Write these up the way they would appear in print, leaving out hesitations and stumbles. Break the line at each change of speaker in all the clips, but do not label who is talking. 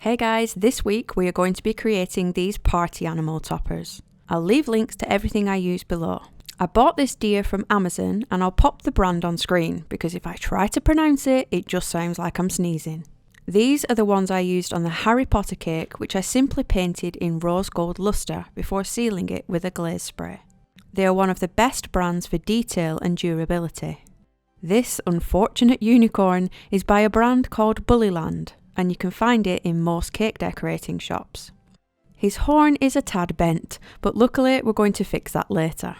Hey guys, this week we are going to be creating these party animal toppers. I'll leave links to everything I use below. I bought this deer from Amazon and I'll pop the brand on screen because if I try to pronounce it, it just sounds like I'm sneezing. These are the ones I used on the Harry Potter cake, which I simply painted in rose gold luster before sealing it with a glaze spray. They are one of the best brands for detail and durability. This unfortunate unicorn is by a brand called Bullyland, and you can find it in most cake decorating shops. His horn is a tad bent, but luckily we're going to fix that later.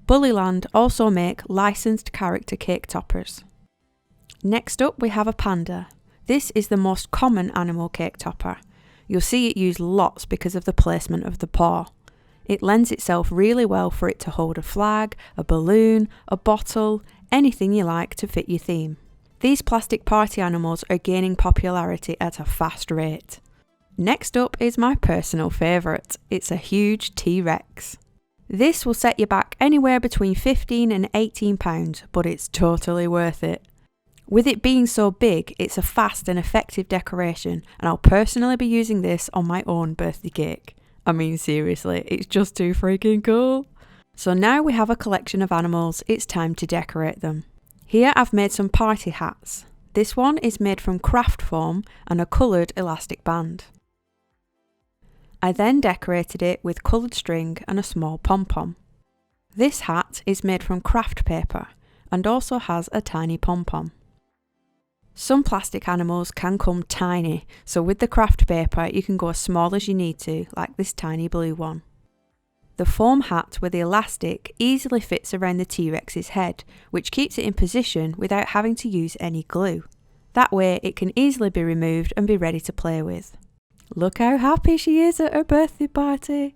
Bullyland also make licensed character cake toppers. Next up we have a panda. This is the most common animal cake topper. You'll see it used lots because of the placement of the paw. It lends itself really well for it to hold a flag, a balloon, a bottle, anything you like to fit your theme. These plastic party animals are gaining popularity at a fast rate. Next up is my personal favourite. It's a huge T-Rex. This will set you back anywhere between £15 and £18, but it's totally worth it. With it being so big, it's a fast and effective decoration, and I'll personally be using this on my own birthday cake. I mean, seriously, it's just too freaking cool. So now we have a collection of animals, it's time to decorate them. Here I've made some party hats. This one is made from craft foam and a coloured elastic band. I then decorated it with coloured string and a small pom-pom. This hat is made from craft paper and also has a tiny pom-pom. Some plastic animals can come tiny, so with the craft paper you can go as small as you need to, like this tiny blue one. The foam hat with the elastic easily fits around the T-Rex's head, which keeps it in position without having to use any glue. That way it can easily be removed and be ready to play with. Look how happy she is at her birthday party!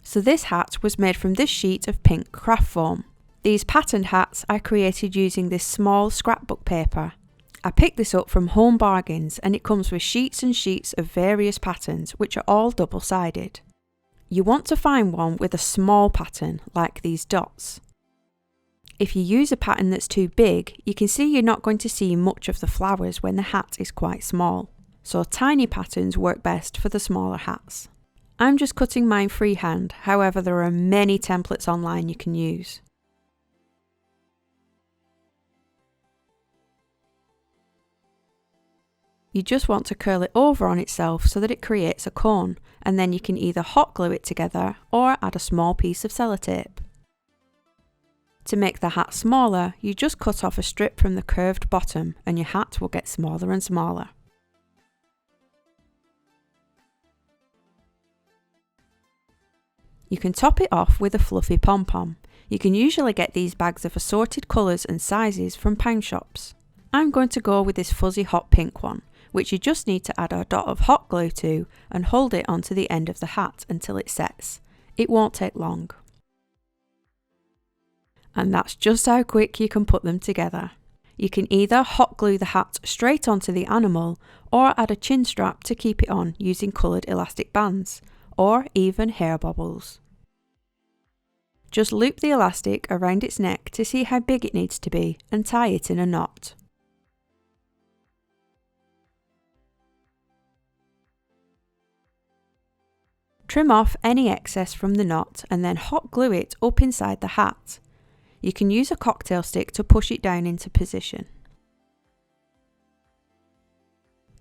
So this hat was made from this sheet of pink craft foam. These patterned hats I created using this small scrapbook paper. I picked this up from Home Bargains and it comes with sheets and sheets of various patterns which are all double-sided. You want to find one with a small pattern, like these dots. If you use a pattern that's too big, you can see you're not going to see much of the flowers when the hat is quite small. So tiny patterns work best for the smaller hats. I'm just cutting mine freehand, however there are many templates online you can use. You just want to curl it over on itself so that it creates a cone, and then you can either hot glue it together or add a small piece of sellotape. To make the hat smaller, you just cut off a strip from the curved bottom and your hat will get smaller and smaller. You can top it off with a fluffy pom-pom. You can usually get these bags of assorted colours and sizes from pound shops. I'm going to go with this fuzzy hot pink one, which you just need to add a dot of hot glue to and hold it onto the end of the hat until it sets. It won't take long. And that's just how quick you can put them together. You can either hot glue the hat straight onto the animal or add a chin strap to keep it on using coloured elastic bands, or even hair bobbles. Just loop the elastic around its neck to see how big it needs to be and tie it in a knot. Trim off any excess from the knot and then hot glue it up inside the hat. You can use a cocktail stick to push it down into position.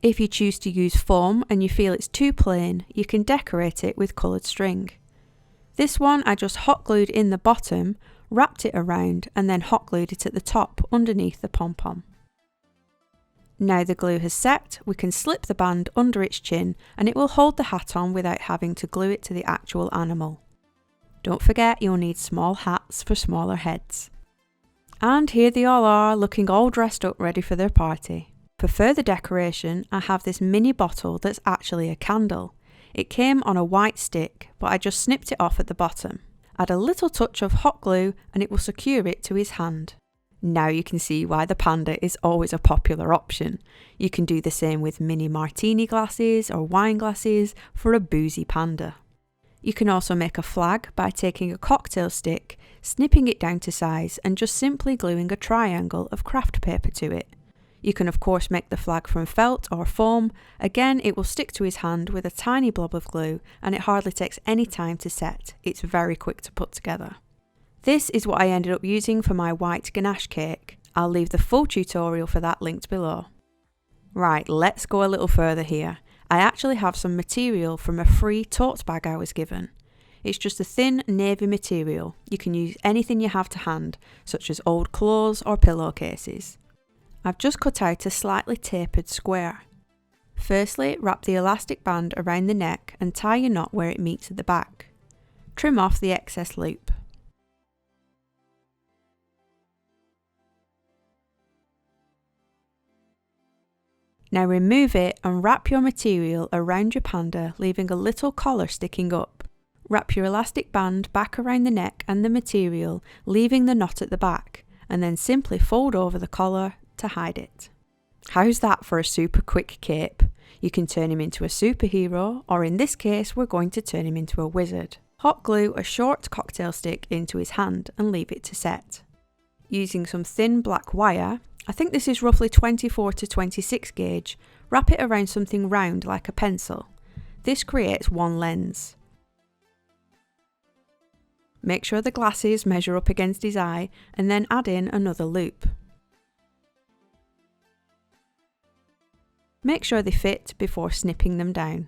If you choose to use foam and you feel it's too plain, you can decorate it with coloured string. This one I just hot glued in the bottom, wrapped it around and then hot glued it at the top underneath the pom-pom. Now the glue has set, we can slip the band under its chin and it will hold the hat on without having to glue it to the actual animal. Don't forget you'll need small hats for smaller heads. And here they all are, looking all dressed up ready for their party. For further decoration, I have this mini bottle that's actually a candle. It came on a white stick, but I just snipped it off at the bottom. Add a little touch of hot glue and it will secure it to his hand. Now you can see why the panda is always a popular option. You can do the same with mini martini glasses or wine glasses for a boozy panda. You can also make a flag by taking a cocktail stick, snipping it down to size and just simply gluing a triangle of craft paper to it. You can of course make the flag from felt or foam. Again, it will stick to his hand with a tiny blob of glue and it hardly takes any time to set. It's very quick to put together. This is what I ended up using for my white ganache cake. I'll leave the full tutorial for that linked below. Right, let's go a little further here. I actually have some material from a free tote bag I was given. It's just a thin navy material. You can use anything you have to hand, such as old clothes or pillowcases. I've just cut out a slightly tapered square. Firstly, wrap the elastic band around the neck and tie your knot where it meets at the back. Trim off the excess loop. Now remove it and wrap your material around your panda, leaving a little collar sticking up. Wrap your elastic band back around the neck and the material, leaving the knot at the back, and then simply fold over the collar to hide it. How's that for a super quick cape? You can turn him into a superhero, or in this case we're going to turn him into a wizard. Hot glue a short cocktail stick into his hand and leave it to set. Using some thin black wire, I think this is roughly 24 to 26 gauge, wrap it around something round like a pencil. This creates one lens. Make sure the glasses measure up against his eye and then add in another loop. Make sure they fit before snipping them down.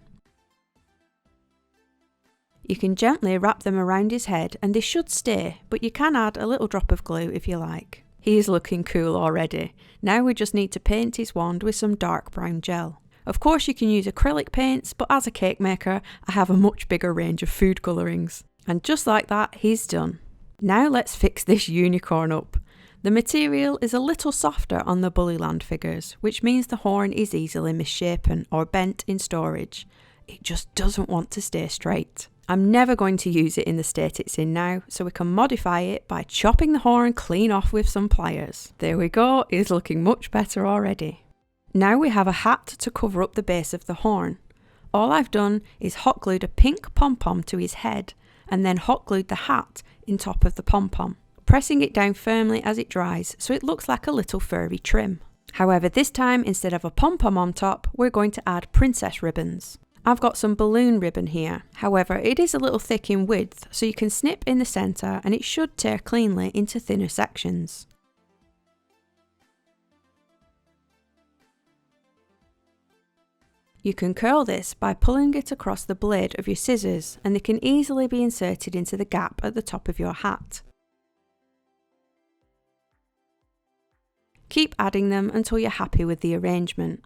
You can gently wrap them around his head and they should stay, but you can add a little drop of glue if you like. He is looking cool already. Now we just need to paint his wand with some dark brown gel. Of course you can use acrylic paints, but as a cake maker I have a much bigger range of food colourings. And just like that, he's done. Now let's fix this unicorn up. The material is a little softer on the Bullyland figures, which means the horn is easily misshapen or bent in storage. It just doesn't want to stay straight. I'm never going to use it in the state it's in now, so we can modify it by chopping the horn clean off with some pliers. There we go, it's looking much better already. Now we have a hat to cover up the base of the horn. All I've done is hot glued a pink pom-pom to his head, and then hot glued the hat in top of the pom-pom, pressing it down firmly as it dries so it looks like a little furry trim. However, this time instead of a pom-pom on top, we're going to add princess ribbons. I've got some balloon ribbon here, however it is a little thick in width, so you can snip in the centre and it should tear cleanly into thinner sections. You can curl this by pulling it across the blade of your scissors and they can easily be inserted into the gap at the top of your hat. Keep adding them until you're happy with the arrangement.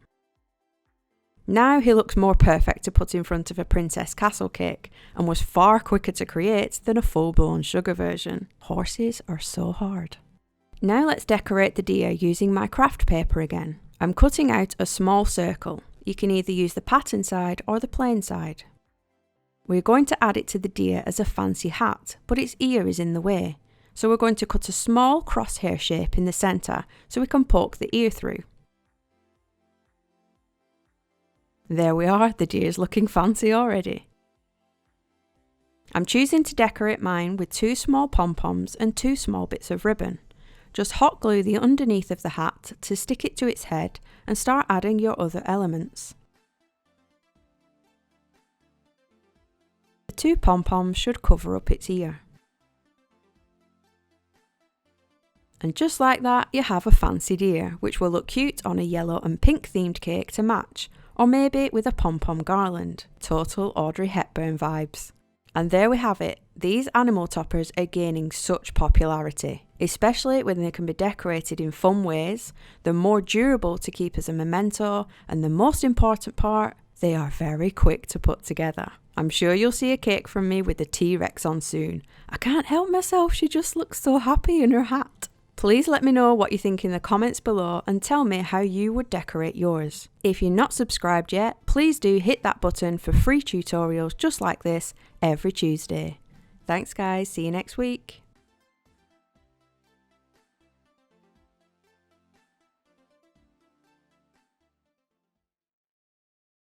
Now he looks more perfect to put in front of a princess castle cake and was far quicker to create than a full-blown sugar version. Horses are so hard. Now let's decorate the deer using my craft paper again. I'm cutting out a small circle. You can either use the pattern side or the plain side. We're going to add it to the deer as a fancy hat, but its ear is in the way. So we're going to cut a small crosshair shape in the centre so we can poke the ear through. There we are, the deer's looking fancy already. I'm choosing to decorate mine with 2 small pom-poms and 2 small bits of ribbon. Just hot glue the underneath of the hat to stick it to its head and start adding your other elements. The 2 pom-poms should cover up its ear. And just like that, you have a fancy deer, which will look cute on a yellow and pink themed cake to match, or maybe with a pom-pom garland. Total Audrey Hepburn vibes. And there we have it. These animal toppers are gaining such popularity, especially when they can be decorated in fun ways, they're more durable to keep as a memento, and the most important part, they are very quick to put together. I'm sure you'll see a cake from me with the T-Rex on soon. I can't help myself, she just looks so happy in her hat. Please let me know what you think in the comments below and tell me how you would decorate yours. If you're not subscribed yet, please do hit that button for free tutorials just like this every Tuesday. Thanks guys, see you next week.